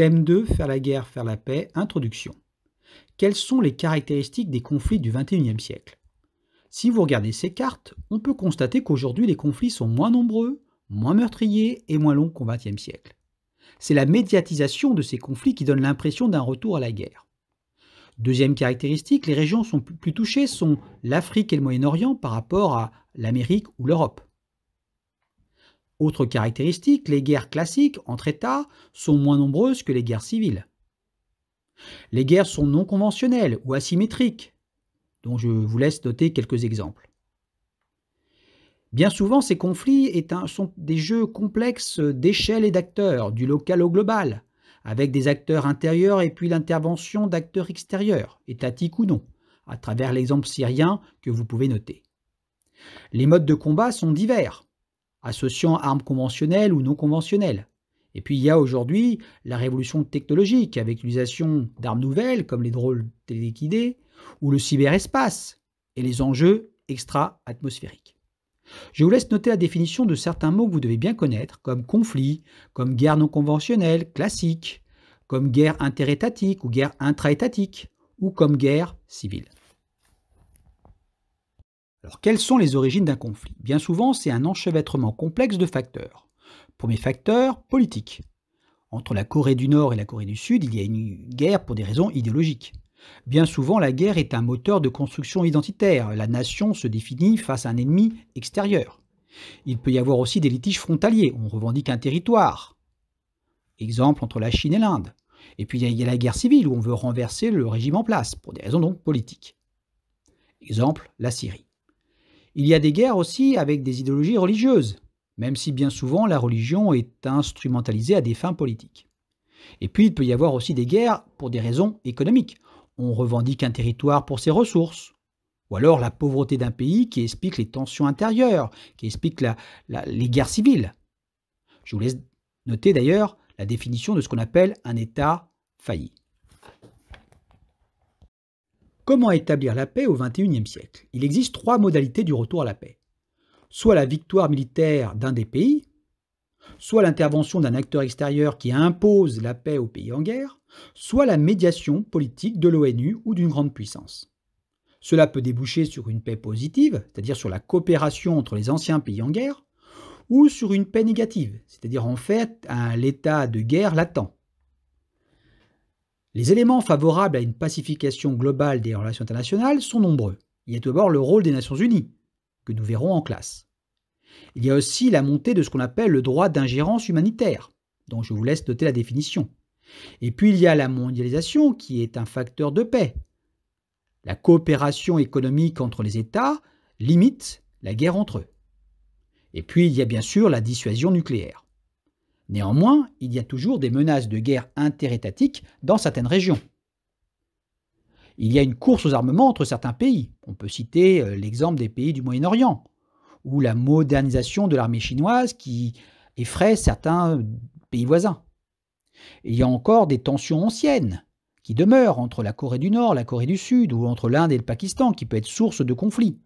Thème 2, faire la guerre, faire la paix, introduction. Quelles sont les caractéristiques des conflits du XXIe siècle? Si vous regardez ces cartes, on peut constater qu'aujourd'hui les conflits sont moins nombreux, moins meurtriers et moins longs qu'au XXe siècle. C'est la médiatisation de ces conflits qui donne l'impression d'un retour à la guerre. Deuxième caractéristique, les régions plus touchées sont l'Afrique et le Moyen-Orient par rapport à l'Amérique ou l'Europe. Autre caractéristique, les guerres classiques entre États sont moins nombreuses que les guerres civiles. Les guerres sont non conventionnelles ou asymétriques, dont je vous laisse noter quelques exemples. Bien souvent, ces conflits sont des jeux complexes d'échelle et d'acteurs, du local au global, avec des acteurs intérieurs et puis l'intervention d'acteurs extérieurs, étatiques ou non, à travers l'exemple syrien que vous pouvez noter. Les modes de combat sont divers, associant armes conventionnelles ou non conventionnelles. Et puis il y a aujourd'hui la révolution technologique avec l'utilisation d'armes nouvelles comme les drones téléguidés ou le cyberespace et les enjeux extra-atmosphériques. Je vous laisse noter la définition de certains mots que vous devez bien connaître, comme conflit, comme guerre non conventionnelle, classique, comme guerre interétatique ou guerre intraétatique, ou comme guerre civile. Alors, quelles sont les origines d'un conflit? Bien souvent, c'est un enchevêtrement complexe de facteurs. Premier facteur, politique. Entre la Corée du Nord et la Corée du Sud, il y a une guerre pour des raisons idéologiques. Bien souvent, la guerre est un moteur de construction identitaire. La nation se définit face à un ennemi extérieur. Il peut y avoir aussi des litiges frontaliers. On revendique un territoire. Exemple entre la Chine et l'Inde. Et puis il y a la guerre civile où on veut renverser le régime en place, pour des raisons donc politiques. Exemple, la Syrie. Il y a des guerres aussi avec des idéologies religieuses, même si bien souvent la religion est instrumentalisée à des fins politiques. Et puis il peut y avoir aussi des guerres pour des raisons économiques. On revendique un territoire pour ses ressources, ou alors la pauvreté d'un pays qui explique les tensions intérieures, qui explique les guerres civiles. Je vous laisse noter d'ailleurs la définition de ce qu'on appelle un État failli. Comment établir la paix au XXIe siècle? Il existe 3 modalités du retour à la paix. Soit la victoire militaire d'un des pays, soit l'intervention d'un acteur extérieur qui impose la paix aux pays en guerre, soit la médiation politique de l'ONU ou d'une grande puissance. Cela peut déboucher sur une paix positive, c'est-à-dire sur la coopération entre les anciens pays en guerre, ou sur une paix négative, c'est-à-dire en fait l'état de guerre latent. Les éléments favorables à une pacification globale des relations internationales sont nombreux. Il y a tout d'abord le rôle des Nations Unies, que nous verrons en classe. Il y a aussi la montée de ce qu'on appelle le droit d'ingérence humanitaire, dont je vous laisse noter la définition. Et puis il y a la mondialisation, qui est un facteur de paix. La coopération économique entre les États limite la guerre entre eux. Et puis il y a bien sûr la dissuasion nucléaire. Néanmoins, il y a toujours des menaces de guerre interétatiques dans certaines régions. Il y a une course aux armements entre certains pays. On peut citer l'exemple des pays du Moyen-Orient, ou la modernisation de l'armée chinoise qui effraie certains pays voisins. Il y a encore des tensions anciennes qui demeurent entre la Corée du Nord, la Corée du Sud, ou entre l'Inde et le Pakistan, qui peut être source de conflits.